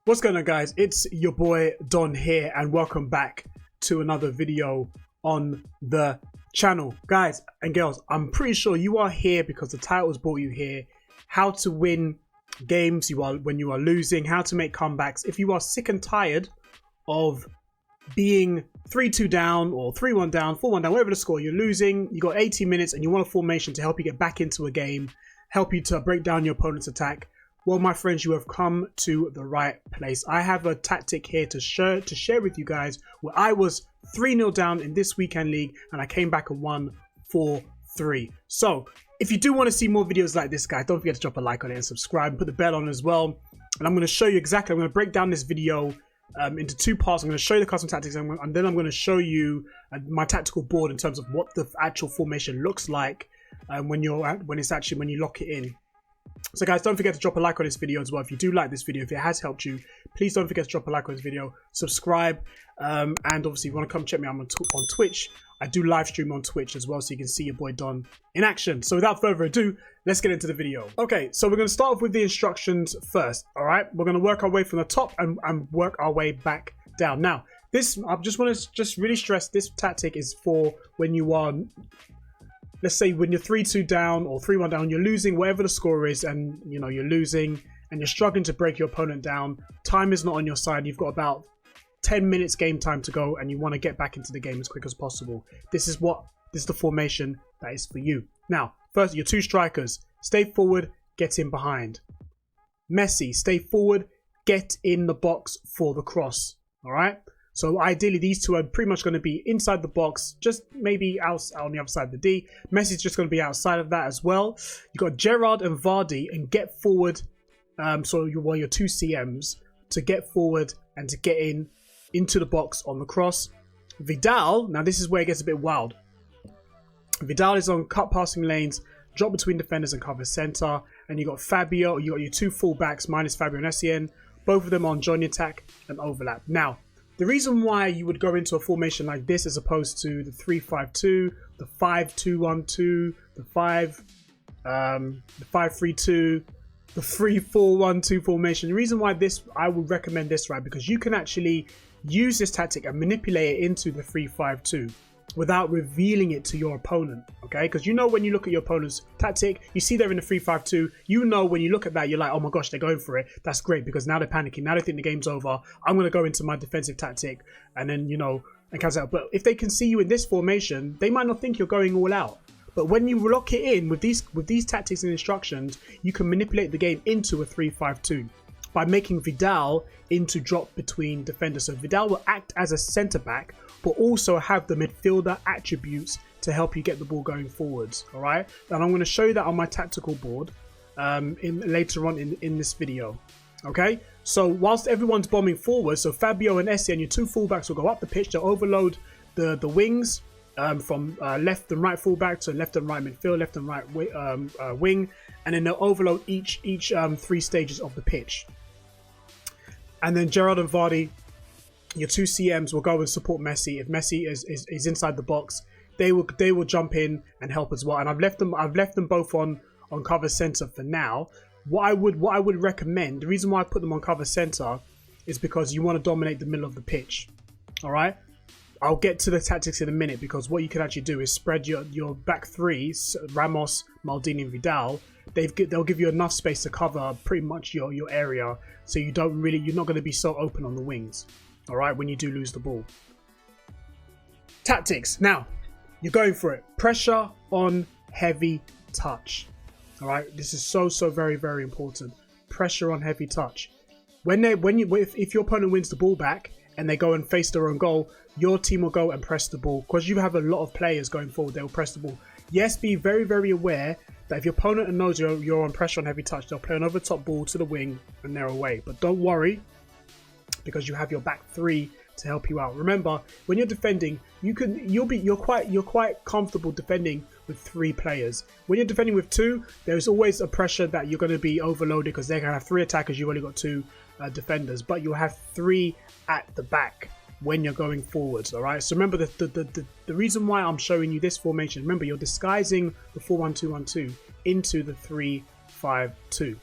What's going on, guys? It's your boy Don here, and welcome back to another video on the channel. Guys and girls, I'm pretty sure you are here because the titles brought you here. How to win games when you are losing, how to make comebacks. If you are sick and tired of being 3-2 down or 3-1 down, 4-1 down, whatever the score, you're losing, you got 80 minutes and you want a formation to help you get back into a game, help you to break down your opponent's attack, well, my friends, you have come to the right place. I have a tactic here to share with you guys where I was 3-0 down in this weekend league and I came back and won 4-3. So if you do want to see more videos like this, guys, don't forget to drop a like on it and subscribe and put the bell on as well. And I'm going to show you exactly, I'm going to break down this video into two parts. I'm going to show you the custom tactics and then I'm going to show you my tactical board in terms of what the actual formation looks like when you lock it in. So guys, don't forget to drop a like on this video as well. If you do like this video, if it has helped you, please don't forget to drop a like on this video, subscribe, and obviously if you want to come check me out on Twitch, I do live stream on Twitch as well, so you can see your boy Don in action. So without further ado, let's get into the video. Okay, so we're going to start off with the instructions first. All right, we're going to work our way from the top and work our way back down. Now, this, I just want to really stress, this tactic is for when you are, let's say when you're 3-2 down or 3-1 down, you're losing whatever the score is, and you know you're losing and you're struggling to break your opponent down. Time is not on your side. You've got about 10 minutes game time to go and you want to get back into the game as quick as possible. This is the formation that is for you. Now, first, your two strikers, stay forward, get in behind. Messi, stay forward, get in the box for the cross. All right. So ideally, these two are pretty much going to be inside the box, just maybe out on the other side of the D. Messi's just going to be outside of that as well. You've got Gerrard and Vardy, and get forward. So your two CMs to get forward and to get into the box on the cross. Vidal, now this is where it gets a bit wild. Vidal is on cut passing lanes, drop between defenders and cover center. And you got Fabio, you got your two fullbacks minus Fabio and Essien, both of them on join attack and overlap. Now, the reason why you would go into a formation like this as opposed to the 3-5-2, the 5-2-1-2, the 5-3-2, the 3-4-1-2 formation. The reason why I would recommend this, right, because you can actually use this tactic and manipulate it into the 3-5-2 without revealing it to your opponent, okay? Because you know when you look at your opponent's tactic, you see they're in the 3-5-2, you know when you look at that, you're like, oh my gosh, they're going for it. That's great, because now they're panicking, now they think the game's over. I'm going to go into my defensive tactic and then, you know, and cancel out. But if they can see you in this formation, they might not think you're going all out. But when you lock it in with these tactics and instructions, you can manipulate the game into a 3-5-2 by making Vidal into drop between defenders. So Vidal will act as a centre back, but also have the midfielder attributes to help you get the ball going forwards. All right, and I'm going to show you that on my tactical board later on in this video. Okay, so whilst everyone's bombing forward, so Fabio and Essien, your two fullbacks, will go up the pitch to overload the wings from left and right fullback to left and right midfield, left and right wing, and then they'll overload each 3 stages of the pitch. And then Gerrard and Vardy, your two CMs, will go and support Messi. If Messi is inside the box, they will jump in and help as well. And I've left them both on cover center for now. What I would recommend, the reason why I put them on cover center is because you want to dominate the middle of the pitch. All right. I'll get to the tactics in a minute, because what you can actually do is spread your back three, Ramos, Maldini, and Vidal. They'll give you enough space to cover pretty much your area, so you're not going to be so open on the wings. All right, when you do lose the ball. Tactics. Now, you're going for it. Pressure on heavy touch. All right, this is so very, very important. Pressure on heavy touch. If your opponent wins the ball back and they go and face their own goal, your team will go and press the ball. Because you have a lot of players going forward, they will press the ball. Yes, be very, very aware that if your opponent knows you're on pressure on heavy touch, they'll play an over top ball to the wing and they're away. But don't worry, because you have your back three to help you out. Remember, when you're defending, you're quite comfortable defending with 3 players. When you're defending with 2, there's always a pressure that you're going to be overloaded, because they're going to have 3 attackers. You've only got 2 defenders, but you'll have 3 at the back when you're going forwards. All right, so remember the reason why I'm showing you this formation, remember, you're disguising the 4-1-2-1-2 into the 3-5-2.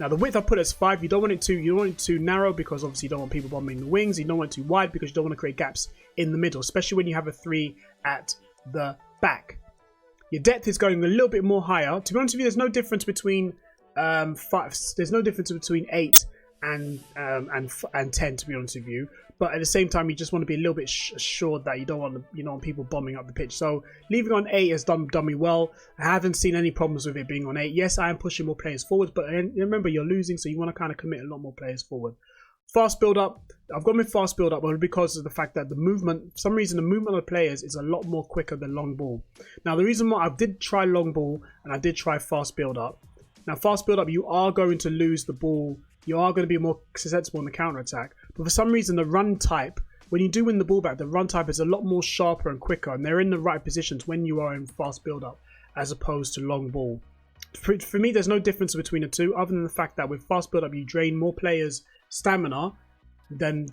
Now the width I put as 5. You don't want it too narrow because obviously you don't want people bombing the wings. You don't want it too wide because you don't want to create gaps in the middle, especially when you have a 3 at the back. Your depth is going a little bit more higher. To be honest with you, there's no difference between 5. There's no difference between 8 and 10. To be honest with you, but at the same time, you just want to be a little bit assured that you don't want people bombing up the pitch. So leaving on 8 has done me well. I haven't seen any problems with it being on 8. Yes, I am pushing more players forward, but remember you're losing, so you want to kind of commit a lot more players forward. Fast build up. I've gone with fast build up because of the fact that the movement, for some reason, the movement of the players is a lot more quicker than long ball. Now the reason why I did try long ball and I did try fast build up. Now fast build up, you are going to lose the ball. You are going to be more susceptible in the counter attack. But for some reason, the run type, when you do win the ball back, the run type is a lot more sharper and quicker, and they're in the right positions when you are in fast build up as opposed to long ball. For me, there's no difference between the two, other than the fact that with fast build up, you drain more players' stamina than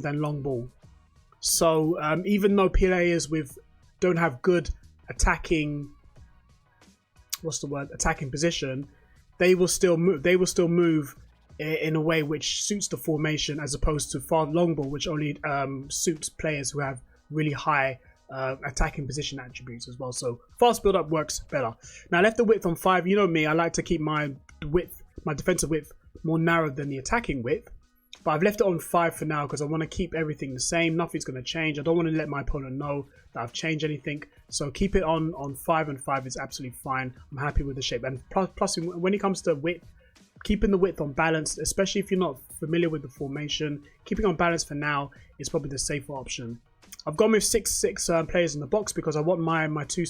long ball. So even though players don't have good attacking, attacking position, they will still move in a way which suits the formation, as opposed to long ball, which only suits players who have really high attacking position attributes as well. So fast build up works better. Now I left the width on 5. You know me, I like to keep my defensive width more narrow than the attacking width, but I've left it on 5 for now because I want to keep everything the same. Nothing's going to change. I don't want to let my opponent know that I've changed anything, so keep it on 5, and 5 is absolutely fine. I'm happy with the shape. And plus when it comes to width, keeping the width on balance, especially if you're not familiar with the formation, keeping on balance for now is probably the safer option. I've gone with 6 players in the box because I want my two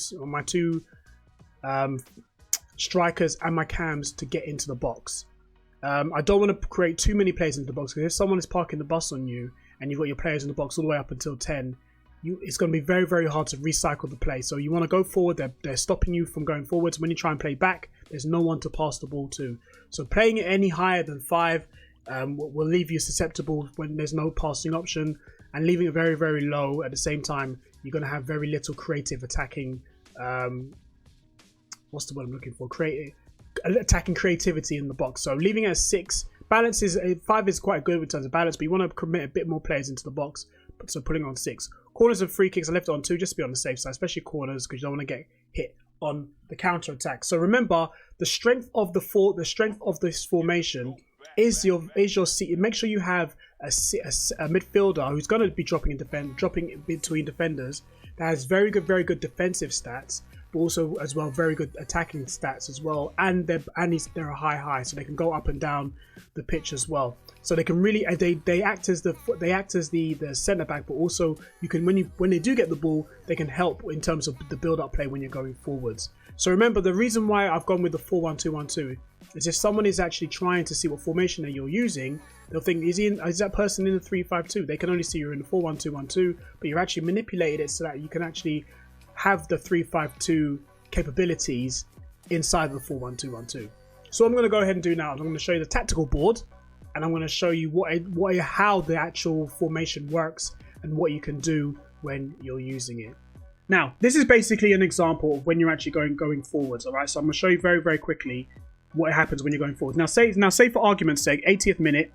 strikers and my cams to get into the box. I don't want to create too many players into the box, because if someone is parking the bus on you and you've got your players in the box all the way up until 10, it's going to be very, very hard to recycle the play. So you want to go forward. They're stopping you from going forwards. When you try and play back, there's no one to pass the ball to. So playing it any higher than 5 will leave you susceptible when there's no passing option, and leaving it very, very low at the same time, you're going to have very little creative attacking. What's the word I'm looking for? Attacking creativity in the box. So leaving it at 6. Balance is 5 is quite good in terms of balance, but you want to commit a bit more players into the box. So putting on 6. Corners and free kicks, I left it on 2 just to be on the safe side, especially corners, because you don't want to get hit on the counter attack. So remember, the strength of this formation is your seat. Make sure you have a midfielder who's going to be dropping between defenders, that has very good defensive stats, but also as well very good attacking stats as well, and they're a high, so they can go up and down the pitch as well. So they can really they act as the centre back, but also you can when they do get the ball, they can help in terms of the build up play when you're going forwards. So remember, the reason why I've gone with the 4-1-2-1-2 is if someone is actually trying to see what formation that you're using, they'll think, is that person in the 3-5-2? They can only see you're in the 4-1-2-1-2, but you've actually manipulated it so that you can actually have the 3-5-2 capabilities inside the 4-1-2-1-2. So what I'm going to go ahead and do now is I'm going to show you the tactical board, and I'm going to show you how the actual formation works and what you can do when you're using it. Now, this is basically an example of when you're actually going forwards. All right, so I'm going to show you very, very quickly what happens when you're going forward. Now, say for argument's sake, 80th minute,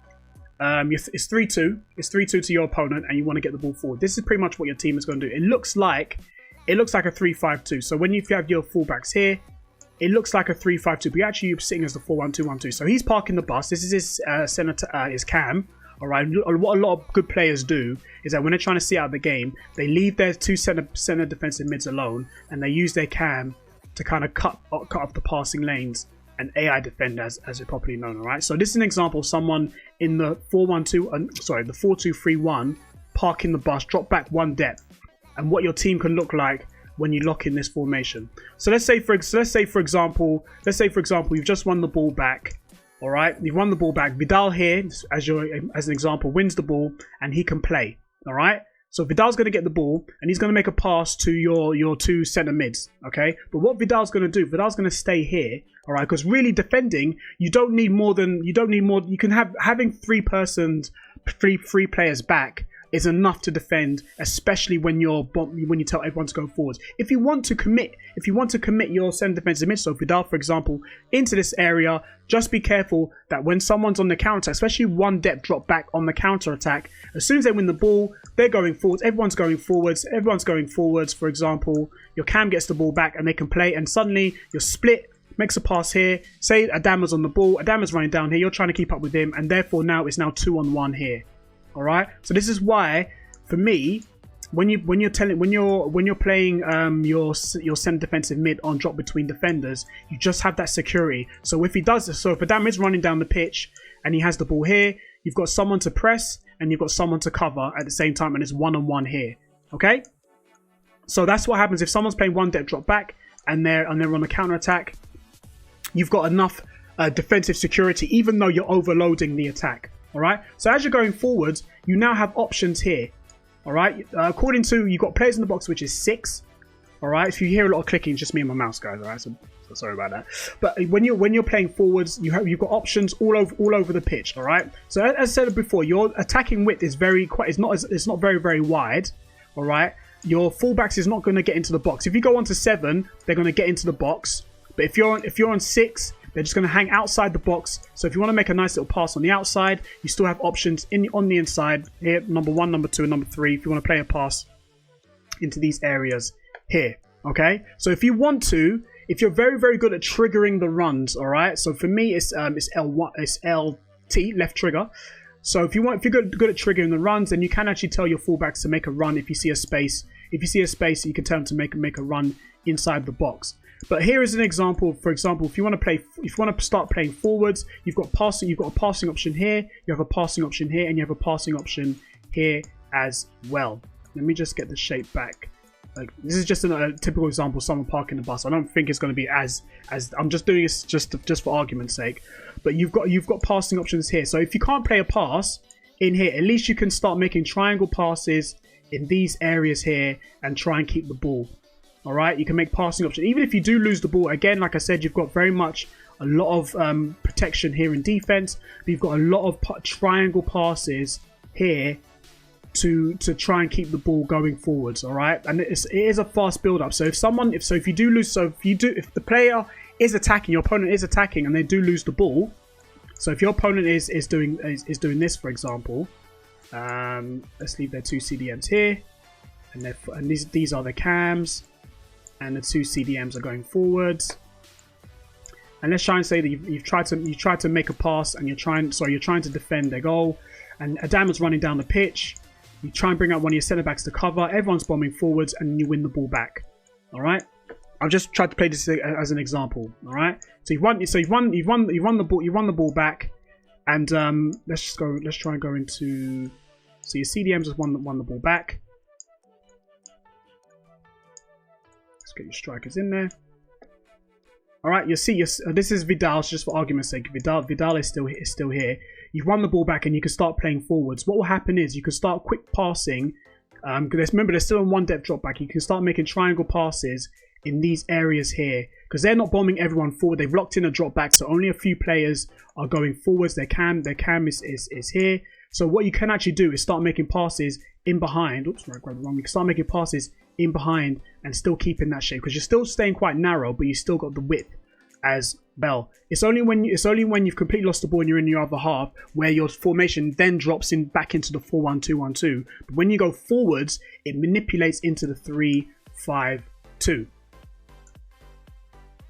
it's 3-2. It's 3-2 to your opponent, and you want to get the ball forward. This is pretty much what your team is going to do. It looks like a 3-5-2. So when you have your fullbacks here, it looks like a 3-5-2, but you're actually sitting as the 4-1-2-1-2. So he's parking the bus. This is his cam. All right. What a lot of good players do is that when they're trying to see out the game, they leave their two center defensive mids alone, and they use their cam to kind of cut off the passing lanes and AI defend, as it's properly known. All right. So this is an example of someone in the 4-2-3-1 parking the bus, drop back 1 depth, and what your team can look like when you lock in this formation. So let's say for example you've just won the ball back. All right, you've won the ball back. Vidal here, as an example, wins the ball and he can play. All right, so Vidal's going to get the ball and he's going to make a pass to your two center mids. Okay, but what Vidal's going to do? Vidal's going to stay here. All right, because really defending, you don't need more. You can having three players back is enough to defend, especially when you tell everyone to go forwards. If you want to commit your centre defensive mid, so Vidal, for example, into this area, just be careful that when someone's on the counter, especially one depth drop back on the counter attack, as soon as they win the ball, they're going forwards. Everyone's going forwards. For example, your cam gets the ball back and they can play, and suddenly you're split. Makes a pass here. Say Adama's on the ball. Adama's running down here. You're trying to keep up with him, and therefore now it's 2-on-1 here. All right. So this is why, for me, when you're playing your centre defensive mid on drop between defenders, you just have that security. So if he does this, so if Adama's running down the pitch and he has the ball here, you've got someone to press and you've got someone to cover at the same time, and it's 1-on-1 here. Okay. So that's what happens if someone's playing one depth drop back and they're on the counter attack. You've got enough defensive security, even though you're overloading the attack. All right. So as you're going forwards, you now have options here. All right. According to, you've got players in the box, which is 6. All right. If you hear a lot of clicking, it's just me and my mouse, guys. All right. So sorry about that. But when you're playing forwards, you've got options all over the pitch. All right. So as I said before, your attacking width is it's not very wide. All right. Your fullbacks is not going to get into the box. If you go on to 7, they're going to get into the box. But if you're on 6, they're just going to hang outside the box. So if you want to make a nice little pass on the outside, you still have options on the inside here, number 1, number 2, and number 3. If you want to play a pass into these areas here, okay. So if you're very good at triggering the runs, all right. So for me, it's L1, it's LT, left trigger. So if you're good at triggering the runs, then you can actually tell your fullbacks to make a run if you see a space. If you see a space, you can tell them to make a run inside the box. But here is an example. For example, if you want to start playing forwards, you've got a passing option here, you have a passing option here, and you have a passing option here as well. Let me just get the shape back. Like, this is just a typical example of someone parking the bus. I don't think it's going to be as I'm just doing this just for argument's sake. But you've got passing options here. So if you can't play a pass in here, at least you can start making triangle passes in these areas here and try and keep the ball. All right, you can make passing options. Even if you do lose the ball, again, like I said, you've got very much a lot of protection here in defense. But you've got a lot of triangle passes here to try and keep the ball going forwards. All right, and it is a fast build up. So if the player is attacking, your opponent is attacking, and they do lose the ball. So if your opponent is doing this, for example, let's leave their 2 CDMs here, and these are the cams. And the 2 CDMs are going forwards. And let's try and say that you've tried to make a pass, and you're trying to defend their goal. And Adama's running down the pitch. You try and bring out one of your centre backs to cover. Everyone's bombing forwards, and you win the ball back. All right. I've just tried to play this as an example. All right. So you've won the ball back, and let's try and go into. So your CDMs has won the ball back. Get your strikers in there. All right, you see, this is Vidal, just for argument's sake. Vidal is still here. You've won the ball back, and you can start playing forwards. What will happen is you can start quick passing. Remember, they're still on one depth drop back. You can start making triangle passes in these areas here because they're not bombing everyone forward. They've locked in a drop back, so only a few players are going forwards. Their cam is here. So what you can actually do is start making passes in behind. Oops, I grabbed it wrong. You can start making passes in behind and still keeping that shape because you're still staying quite narrow, but you still got the width as well. It's only when you've completely lost the ball and you're in your other half where your formation then drops in back into the 4-1-2-1-2. But when you go forwards, it manipulates into the 3-5-2.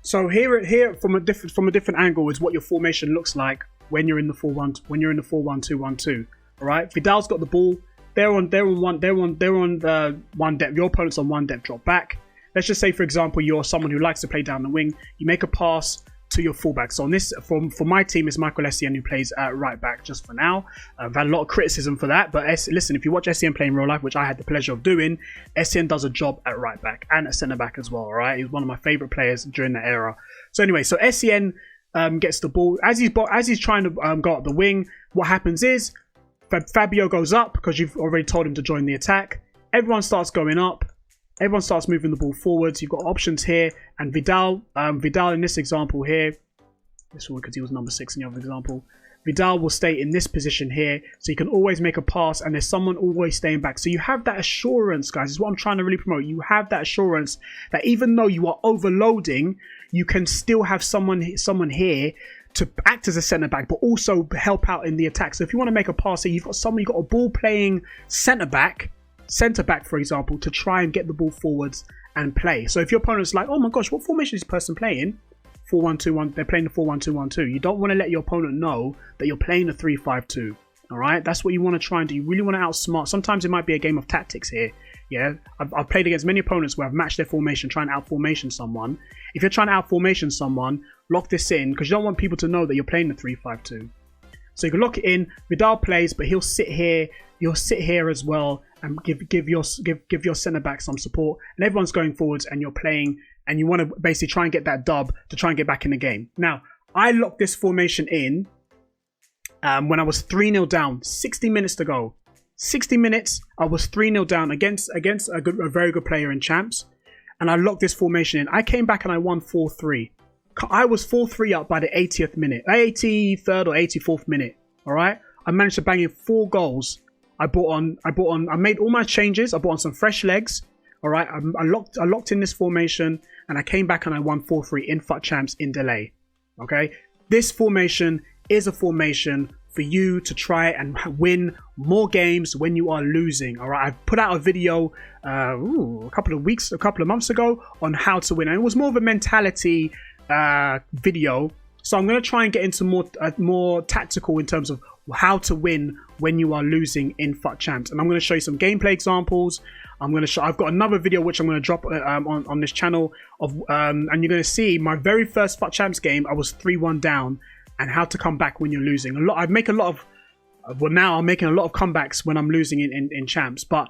So here from a different angle is what your formation looks like when you're in the 4-1-2-1-2. All right, Vidal's got the ball. They're on one depth. Your opponent's on one depth drop back. Let's just say, for example, you're someone who likes to play down the wing. You make a pass to your fullback. So on this, for my team, it's Michael Essien who plays at right back just for now. I've had a lot of criticism for that, but listen, if you watch Essien play in real life, which I had the pleasure of doing, Essien does a job at right back and at centre back as well. All right, he was one of my favourite players during that era. So anyway, so Essien gets the ball as he's trying to go up the wing. What happens is Fabio goes up because you've already told him to join the attack. Everyone starts going up. Everyone starts moving the ball forwards. You've got options here, and Vidal in this example here, this one because he was number 6 in the other example. Vidal will stay in this position here, so you can always make a pass and there's someone always staying back. So you have that assurance, guys. Is what I'm trying to really promote. You have that assurance that even though you are overloading, you can still have someone here to act as a centre back, but also help out in the attack. So if you want to make a pass, you've got a ball playing centre back, for example, to try and get the ball forwards and play. So if your opponent's like, oh my gosh, what formation is this person playing? 4-1-2-1. They're playing the 4-1-2-1-2. You don't want to let your opponent know that you're playing the 3-5-2. All right, that's what you want to try and do. You really want to outsmart. Sometimes it might be a game of tactics here. Yeah, I've played against many opponents where I've matched their formation, trying to out-formation someone. If you're trying to out-formation someone, lock this in because you don't want people to know that you're playing the 3-5-2. So you can lock it in. Vidal plays, but he'll sit here. You'll sit here as well and give your centre back some support. And everyone's going forwards, and you're playing. And you want to basically try and get that dub to try and get back in the game. Now, I locked this formation in when I was 3-0 down. 60 minutes to go. 60 minutes, I was 3-0 down against a very good player in Champs. And I locked this formation in. I came back and I won 4-3. I was 4-3 up by the 80th minute. 83rd or 84th minute. All right? I managed to bang in 4 goals. I made all my changes. I brought on some fresh legs. All right? I locked in this formation. And I came back and I won 4-3 in FUT Champs in delay. Okay? This formation is a formation for you to try and win more games when you are losing. All right, I've put out a video a couple of months ago on how to win, and it was more of a mentality video. So I'm going to try and get into more tactical in terms of how to win when you are losing in FUT Champs, and I'm going to show you some gameplay examples. I've got another video which I'm going to drop on this channel and you're going to see my very first FUT Champs game. I was 3-1 down. And how to come back when you're losing. Now I'm making a lot of comebacks when I'm losing in Champs. But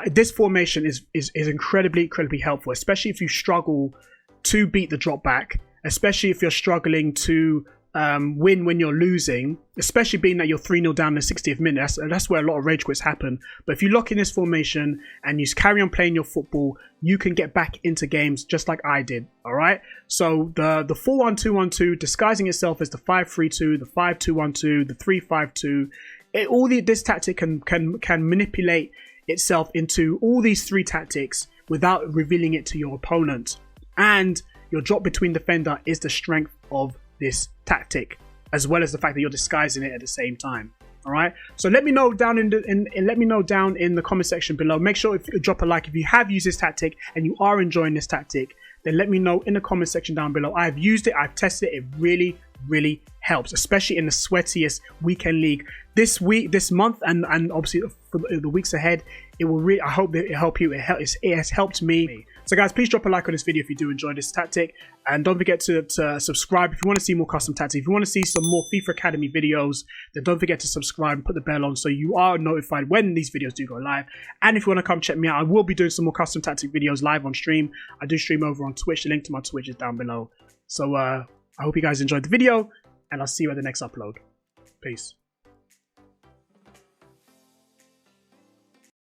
this formation is incredibly helpful, especially if you struggle to beat the drop back, especially if you're struggling to win when you're losing, especially being that you're 3-0 down in the 60th minute. That's where a lot of rage quits happen. But if you lock in this formation and you carry on playing your football, you can get back into games just like I did. All right. So the 4-1-2-1-2 disguising itself as the 5-3-2, the 5-2-1-2, the 3-5-2. This tactic can manipulate itself into all these 3 tactics without revealing it to your opponent. And your drop between defender is the strength of this tactic, as well as the fact that you're disguising it at the same time. All right, so let me know down in the comment section below. Make sure if you drop a like if you have used this tactic and you are enjoying this tactic. Then let me know in the comment section down below. I've used it, I've tested it. It really helps, especially in the sweatiest weekend league this month, and obviously for the weeks ahead. It will really, I hope that it help you. It has helped me. So guys, please drop a like on this video if you do enjoy this tactic, and don't forget to subscribe if you want to see more custom tactics. If you want to see some more FIFA Academy videos, then don't forget to subscribe and put the bell on so you are notified when these videos do go live. And if you want to come check me out, I will be doing some more custom tactic videos live on stream. I do stream over on Twitch. The link to my Twitch is down below. So I hope you guys enjoyed the video, and I'll see you at the next upload. Peace.